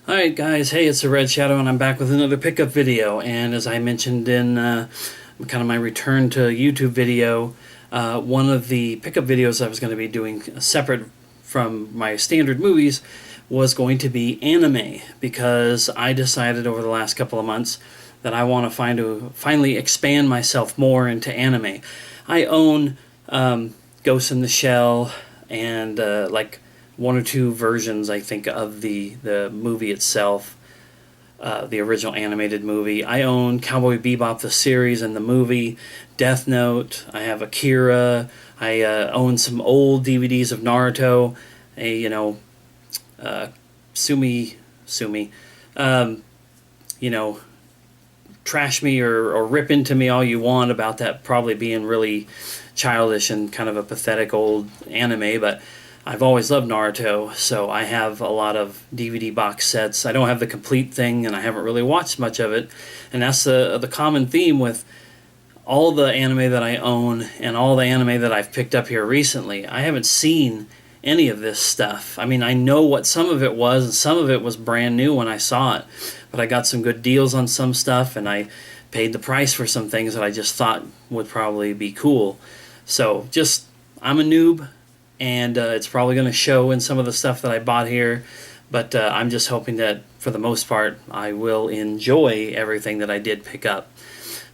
Alright guys, hey, it's the Red Shadow and I'm back with another pickup video, and as I mentioned in kind of my return to YouTube video, one of the pickup videos I was going to be doing separate from my standard movies was going to be anime, because I decided over the last couple of months that I want to finally expand myself more into anime. I own Ghost in the Shell and like one or two versions, I think, of the movie itself, the original animated movie. I own Cowboy Bebop the series and the movie, Death Note. I have Akira. I own some old DVDs of Naruto. Sumi, trash me or rip into me all you want about that probably being really childish and kind of a pathetic old anime, but I've always loved Naruto, so I have a lot of DVD box sets. I don't have the complete thing, and I haven't really watched much of it, and that's the common theme with all the anime that I own and all the anime that I've picked up here recently. I haven't seen any of this stuff. I mean, I know what some of it was, and some of it was brand new when I saw it, but I got some good deals on some stuff, and I paid the price for some things that I just thought would probably be cool. So I'm a noob, and it's probably going to show in some of the stuff that I bought here, but I'm just hoping that for the most part I will enjoy everything that I did pick up.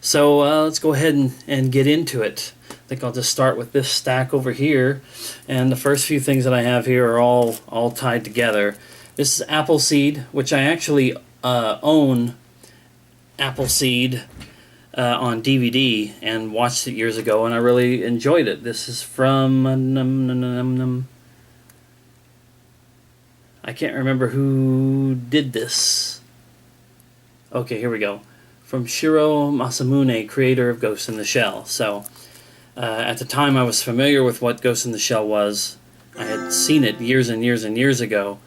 So let's go ahead and get into it. I think I'll just start with this stack over here, and the first few things that I have here are all tied together. This is Appleseed, which I actually own Appleseed on DVD and watched it years ago, and I really enjoyed it. This is from I can't remember who did this. Okay, here we go. From Shiro Masamune, creator of Ghost in the Shell. So at the time I was familiar with what Ghost in the Shell was. I had seen it years and years and years ago.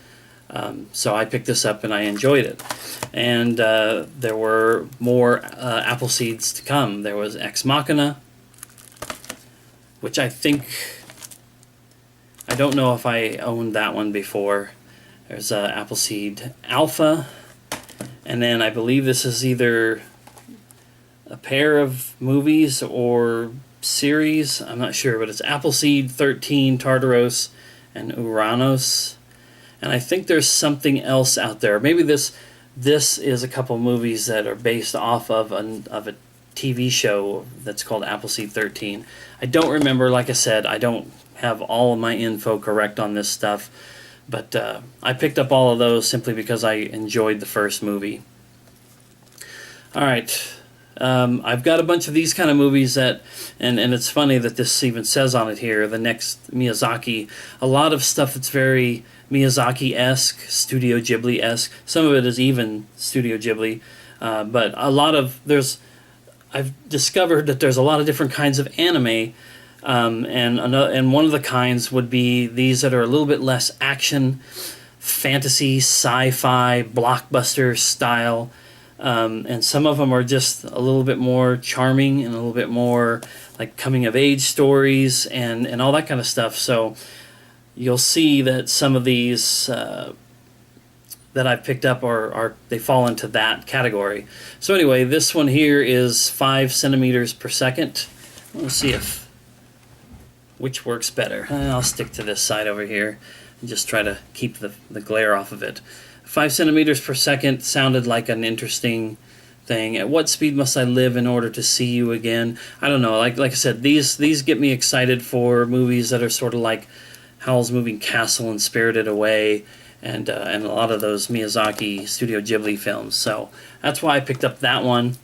So I picked this up and I enjoyed it. And there were more Appleseeds to come. There was Ex Machina, which I don't know if I owned that one before. There's Appleseed Alpha, and then I believe this is either a pair of movies or series. I'm not sure, but it's Appleseed 13, Tartaros, and Uranos. And I think there's something else out there. Maybe this is a couple movies that are based off of a TV show that's called Appleseed 13. I don't remember. Like I said, I don't have all of my info correct on this stuff, but I picked up all of those simply because I enjoyed the first movie. All right. I've got a bunch of these kind of movies that, and it's funny that this even says on it here, the next Miyazaki, a lot of stuff that's very Miyazaki-esque, Studio Ghibli-esque. Some of it is even Studio Ghibli, but I've discovered that there's a lot of different kinds of anime, and one of the kinds would be these that are a little bit less action, fantasy, sci-fi, blockbuster style. And some of them are just a little bit more charming and a little bit more like coming-of-age stories and all that kind of stuff. So you'll see that some of these that I've picked up they fall into that category. So anyway, this one here is 5 centimeters per second. Let's see which works better. I'll stick to this side over here and just try to keep the glare off of it. 5 centimeters per second sounded like an interesting thing. At what speed must I live in order to see you again? I don't know. Like I said, these get me excited for movies that are sort of like Howl's Moving Castle and Spirited Away, and a lot of those Miyazaki Studio Ghibli films. So that's why I picked up that one.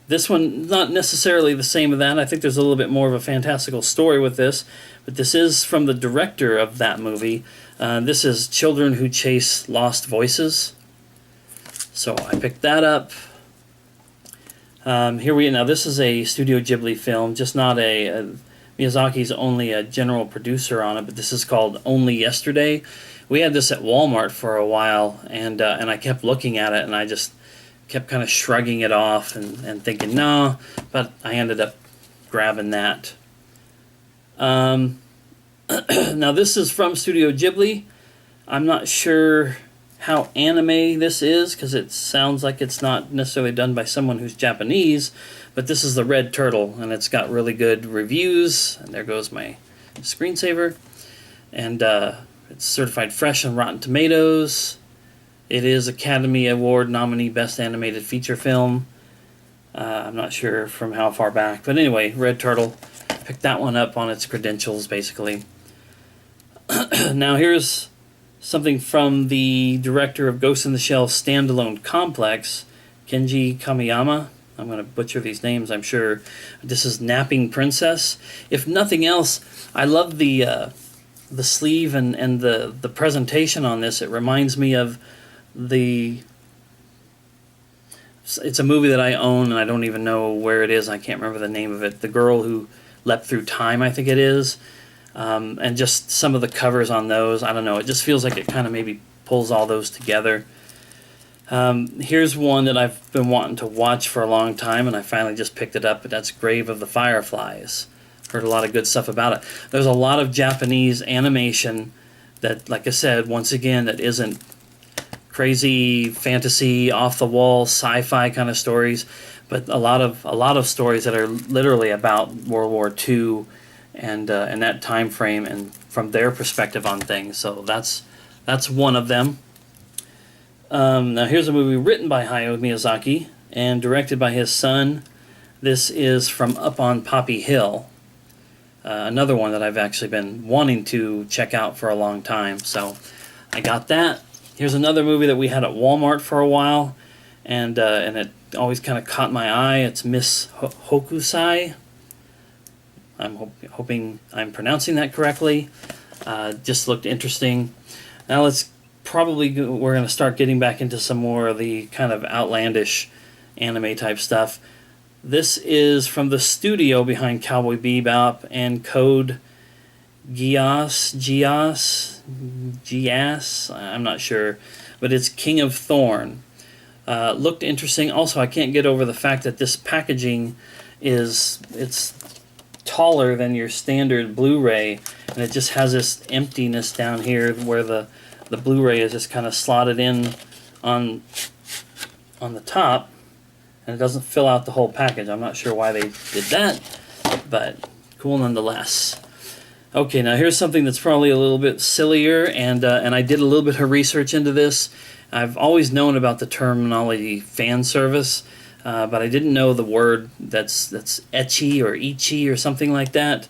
This one, not necessarily the same of that. I think there's a little bit more of a fantastical story with this, but this is from the director of that movie. This is Children Who Chase Lost Voices. So I picked that up. Now this is a Studio Ghibli film, just not Miyazaki's only a general producer on it, but this is called Only Yesterday. We had this at Walmart for a while, and I kept looking at it, and I just kept kind of shrugging it off and thinking, no, but I ended up grabbing that. Now this is from Studio Ghibli. I'm not sure how anime this is, because it sounds like it's not necessarily done by someone who's Japanese, but this is the Red Turtle, and it's got really good reviews, and there goes my screensaver, and it's certified fresh on Rotten Tomatoes. It is Academy Award nominee Best Animated Feature Film. I'm not sure from how far back, but anyway, Red Turtle. Picked that one up on its credentials, basically. Now here's something from the director of Ghost in the Shell Standalone Complex, Kenji Kamiyama. I'm going to butcher these names, I'm sure. This is Napping Princess. If nothing else, I love the sleeve and the presentation on this. It reminds me of it's a movie that I own, and I don't even know where it is. I can't remember the name of it. The Girl Who Leapt Through Time, I think it is. And just some of the covers on those, I don't know. It just feels like it kind of maybe pulls all those together. Here's one that I've been wanting to watch for a long time, and I finally just picked it up, but that's Grave of the Fireflies. Heard a lot of good stuff about it. There's a lot of Japanese animation that, like I said, once again, that isn't crazy fantasy, off-the-wall, sci-fi kind of stories, but a lot of stories that are literally about World War II and that time frame and from their perspective on things. So that's one of them. Now here's a movie written by Hayao Miyazaki and directed by his son. This is From Up on Poppy Hill. Another one that I've actually been wanting to check out for a long time. So I got that. Here's another movie that we had at Walmart for a while, and it always kind of caught my eye. It's Miss Hokusai. I'm hoping I'm pronouncing that correctly. Just looked interesting. Now we're going to start getting back into some more of the kind of outlandish anime type stuff. This is from the studio behind Cowboy Bebop and Code Geass, I'm not sure, but it's King of Thorn. Looked interesting. Also, I can't get over the fact that this packaging it's taller than your standard Blu-ray, and it just has this emptiness down here where the Blu-ray is just kind of slotted in on the top, and it doesn't fill out the whole package. I'm not sure why they did that, but cool nonetheless. Okay, now here's something that's probably a little bit sillier, and I did a little bit of research into this. I've always known about the terminology fan service, but I didn't know the word that's ecchi or ichi or something like that.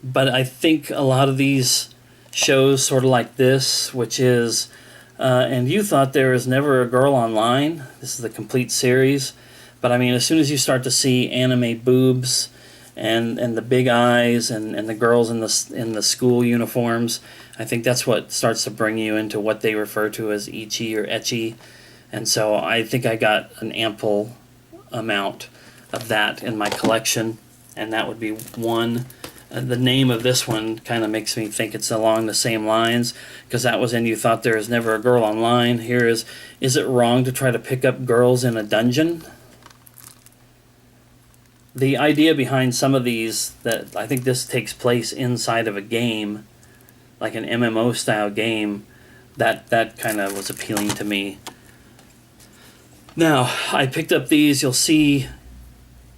But I think a lot of these shows sort of like this, which is, and you thought there was never a girl online. This is the complete series. But I mean, as soon as you start to see anime boobs, and the big eyes and the girls in the school uniforms, I think that's what starts to bring you into what they refer to as ichi or ecchi. And so I think I got an ample amount of that in my collection, and that would be one. The name of this one kind of makes me think it's along the same lines, because that was in You Thought There Was Never a Girl Online. Here is it wrong to try to pick up girls in a dungeon? The idea behind some of these, that I think this takes place inside of a game, like an MMO style game, that kind of was appealing to me. Now, I picked up these. You'll see,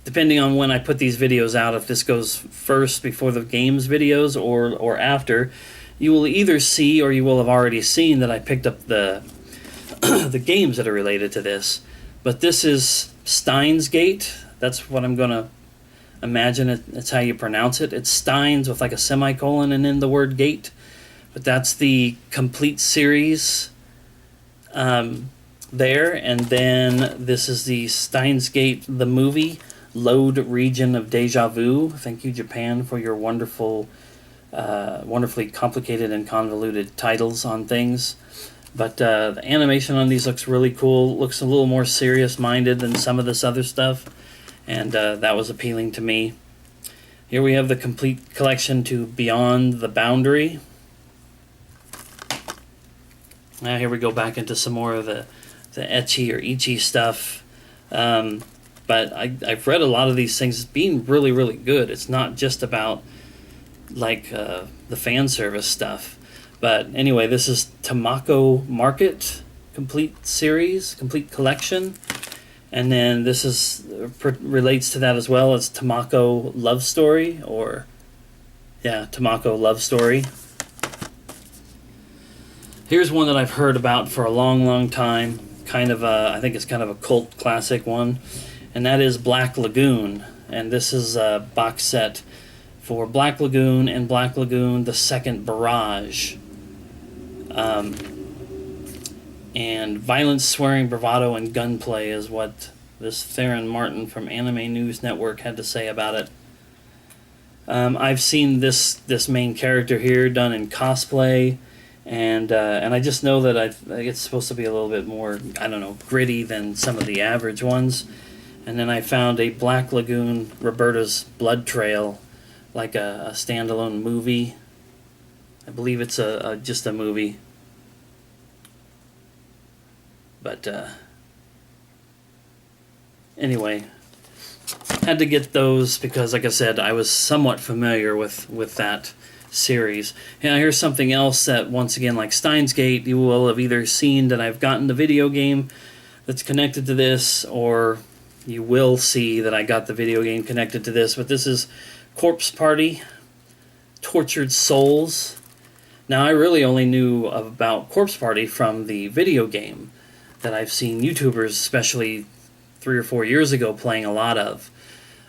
depending on when I put these videos out, if this goes first before the games videos or after, you will either see or you will have already seen that I picked up the the games that are related to this. But this is Steins Gate. That's what I'm going to imagine it's how you pronounce it. It's Steins with like a semicolon and then the word gate. But that's the complete series there. And then this is the Steins Gate, the movie, Load Region of Deja Vu. Thank you, Japan, for your wonderfully complicated and convoluted titles on things. But the animation on these looks really cool. Looks a little more serious-minded than some of this other stuff. And that was appealing to me. Here we have the complete collection to Beyond the Boundary. Now here we go back into some more of the ecchi or ichi stuff. But I've read a lot of these things as being really, really good. It's not just about like the fan service stuff. But anyway, this is Tamako Market complete series, complete collection. And then this is relates to that as well as Tamako Love Story, or yeah, Tamako Love Story. Here's one that I've heard about for a long time. Kind of I think it's kind of a cult classic one, and that is Black Lagoon. And this is a box set for Black Lagoon and Black Lagoon: The Second Barrage. And violence, swearing, bravado, and gunplay is what this Theron Martin from Anime News Network had to say about it. I've seen this main character here done in cosplay, and I just know that it's supposed to be a little bit more, I don't know, gritty than some of the average ones. And then I found a Black Lagoon Roberta's Blood Trail, like a standalone movie. I believe it's just a movie. But anyway, had to get those because, like I said, I was somewhat familiar with that series. And here's something else that, once again, like Steins Gate, you will have either seen that I've gotten the video game that's connected to this, or you will see that I got the video game connected to this. But this is Corpse Party, Tortured Souls. Now, I really only knew about Corpse Party from the video game that I've seen YouTubers, especially 3 or 4 years ago, playing a lot of.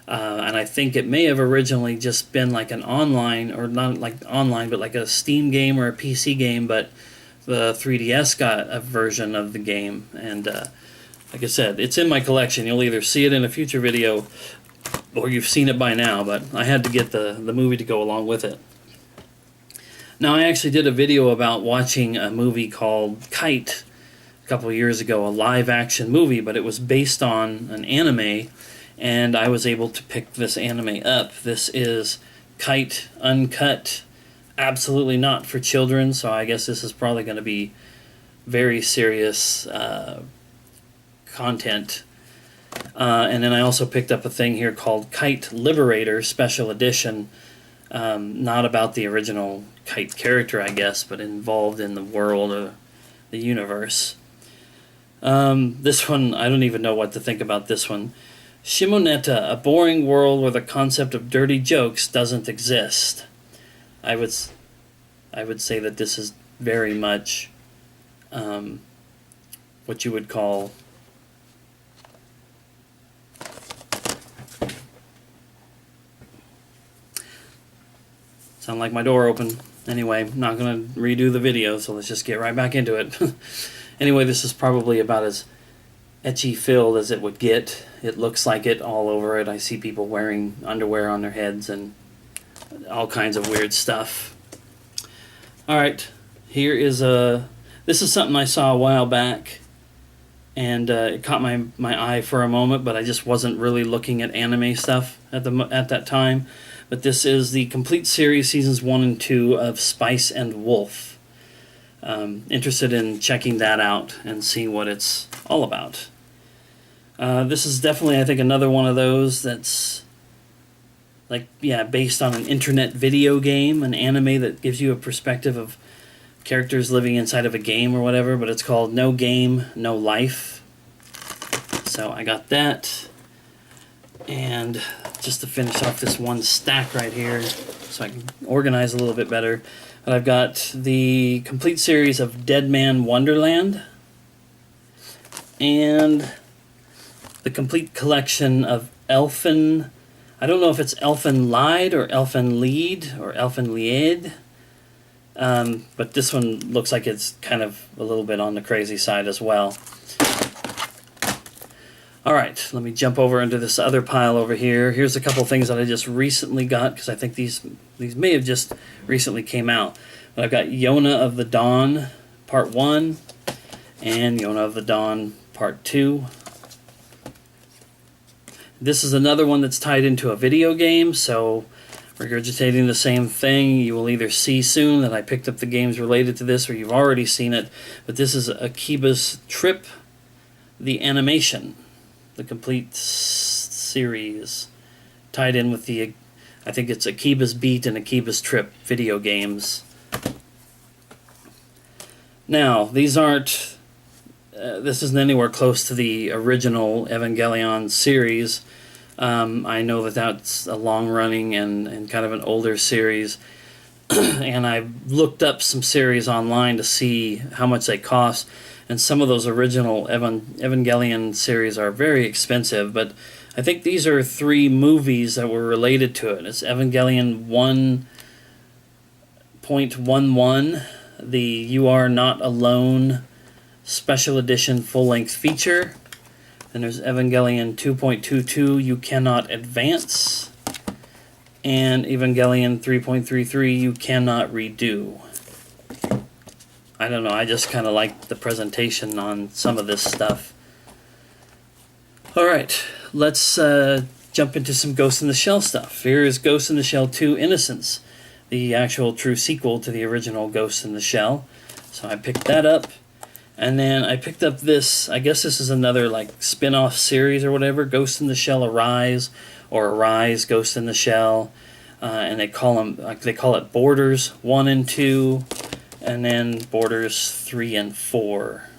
And I think it may have originally just been like an online, or not like online, but like a Steam game or a PC game, but the 3DS got a version of the game. And like I said, it's in my collection. You'll either see it in a future video or you've seen it by now, but I had to get the movie to go along with it. Now, I actually did a video about watching a movie called Kite a couple of years ago, a live-action movie, but it was based on an anime, and I was able to pick this anime up. This is Kite Uncut, absolutely not for children, so I guess this is probably going to be very serious content. And then I also picked up a thing here called Kite Liberator Special Edition, not about the original Kite character, I guess, but involved in the world of the universe. This one, I don't even know what to think about this one. Shimoneta, a boring world where the concept of dirty jokes doesn't exist. I would say that this is very much what you would call sound like my door open. Anyway, I'm not going to redo the video, so let's just get right back into it. Anyway, this is probably about as ecchi filled as it would get. It looks like it all over it. I see people wearing underwear on their heads and all kinds of weird stuff. Alright, here is this is something I saw a while back, and it caught my eye for a moment, but I just wasn't really looking at anime stuff at that time. But this is the complete series, seasons 1 and 2 of Spice and Wolf. Interested in checking that out and seeing what it's all about. This is definitely, I think, another one of those that's like, yeah, based on an internet video game, an anime that gives you a perspective of characters living inside of a game or whatever, but it's called No Game, No Life. So I got that. And just to finish off this one stack right here, so I can organize a little bit better, but I've got the complete series of Dead Man Wonderland and the complete collection of Elfen, I don't know if it's Elfen Lied or Elfen Lied or Elfen Lied, but this one looks like it's kind of a little bit on the crazy side as well. Alright, let me jump over into this other pile over here. Here's a couple things that I just recently got, because I think these may have just recently came out. But I've got Yona of the Dawn Part 1 and Yona of the Dawn Part 2. This is another one that's tied into a video game, so regurgitating the same thing. You will either see soon that I picked up the games related to this, or you've already seen it. But this is Akiba's Trip, the animation. The complete series tied in with the, I think it's Akiba's Beat and Akiba's Trip video games. Now, these aren't this isn't anywhere close to the original Evangelion series. I know that that's a long-running and kind of an older series. And I've looked up some series online to see how much they cost. And some of those original Evangelion series are very expensive. But I think these are 3 movies that were related to it. It's Evangelion 1.11, the You Are Not Alone Special Edition full-length feature. And there's Evangelion 2.22, You Cannot Advance. And Evangelion 3.33, You Cannot Redo. I don't know, I just kind of like the presentation on some of this stuff. Alright, let's jump into some Ghost in the Shell stuff. Here is Ghost in the Shell 2 Innocence, the actual true sequel to the original Ghost in the Shell. So I picked that up. And then I picked up this, I guess this is another like spin-off series or whatever, Ghost in the Shell Arise, or Arise Ghost in the Shell. And they call it Borders 1 and 2, and then Borders 3 and 4.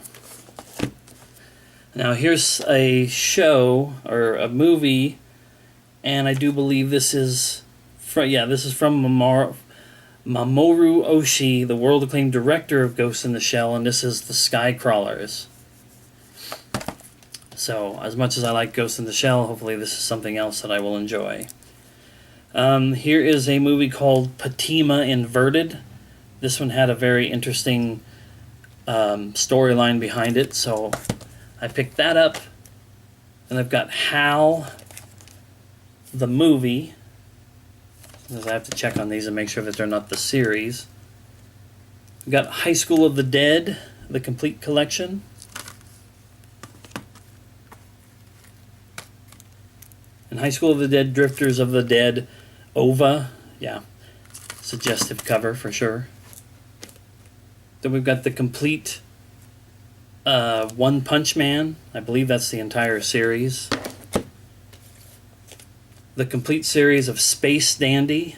Now here's a show or a movie, and I do believe this is from Mamoru Oshii, the world-acclaimed director of Ghost in the Shell, and this is The Skycrawlers. So, as much as I like Ghost in the Shell, hopefully this is something else that I will enjoy. Here is a movie called Patima Inverted. This one had a very interesting storyline behind it, so I picked that up. And I've got Hal, the movie, because I have to check on these and make sure that they're not the series. We've got High School of the Dead, the complete collection. And High School of the Dead, Drifters of the Dead, OVA. Yeah, suggestive cover for sure. Then we've got the complete One Punch Man. I believe that's the entire series. The complete series of Space Dandy,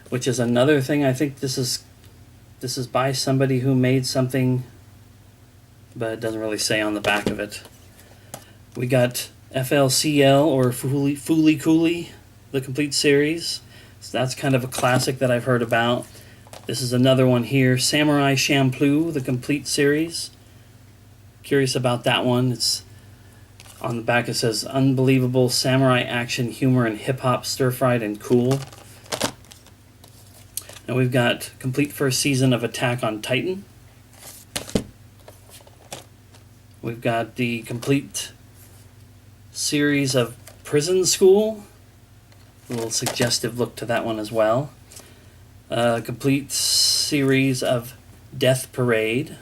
which is another thing. I think this is by somebody who made something, but it doesn't really say on the back of it. We got FLCL, or Fooly Cooly, the complete series. So that's kind of a classic that I've heard about. This is another one here, Samurai Champloo, the complete series. Curious about that one. It's on the back, it says unbelievable samurai action, humor, and hip-hop, stir-fried and cool. And we've got complete first season of Attack on Titan. We've got the complete series of Prison School. A little suggestive look to that one as well. Complete series of Death Parade.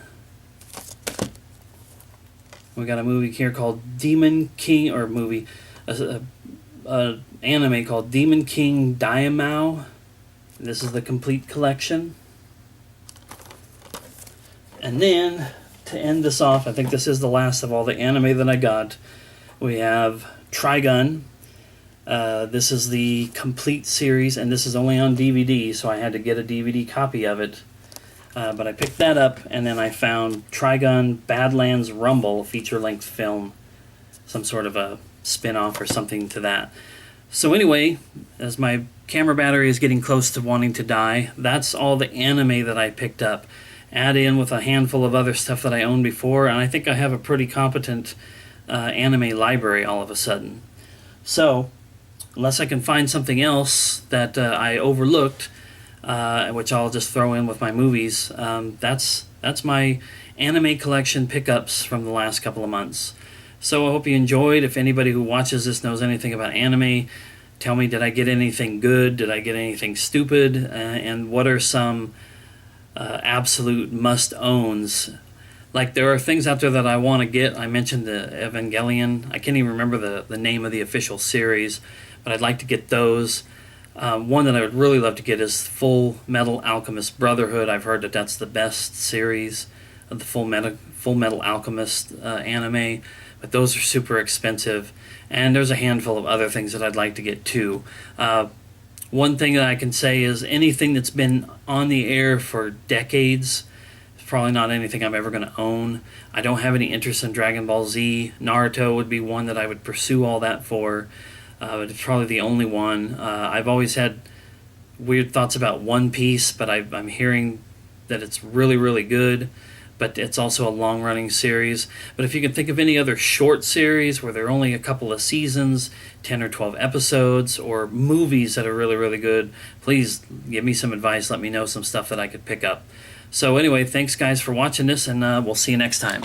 We got a movie here called Demon King, or movie, anime called Demon King Daimao. This is the complete collection. And then, to end this off, I think this is the last of all the anime that I got. We have Trigun. This is the complete series, and this is only on DVD, so I had to get a DVD copy of it. But I picked that up, and then I found Trigun Badlands Rumble, a feature-length film, some sort of a spin-off or something to that. So anyway, as my camera battery is getting close to wanting to die, that's all the anime that I picked up. Add in with a handful of other stuff that I owned before, and I think I have a pretty competent anime library all of a sudden. So, unless I can find something else that I overlooked, which I'll just throw in with my movies, that's my anime collection pickups from the last couple of months. So I hope you enjoyed. If anybody who watches this knows anything about anime, tell me, did I get anything good? Did I get anything stupid? And what are some absolute must-owns? Like, there are things out there that I want to get. I mentioned the Evangelion. I can't even remember the name of the official series, but I'd like to get those. One that I would really love to get is Full Metal Alchemist Brotherhood. I've heard that that's the best series of the Full Metal Alchemist anime, but those are super expensive. And there's a handful of other things that I'd like to get too. One thing that I can say is anything that's been on the air for decades, It's probably not anything I'm ever going to own. I don't have any interest in Dragon Ball Z. Naruto would be one that I would pursue all that for. But it's probably the only one. I've always had weird thoughts about One Piece, but I'm hearing that it's really, really good. But it's also a long-running series. But if you can think of any other short series where there are only a couple of seasons, 10 or 12 episodes, or movies that are really, really good, please give me some advice. Let me know some stuff that I could pick up. So anyway, thanks guys for watching this, and we'll see you next time.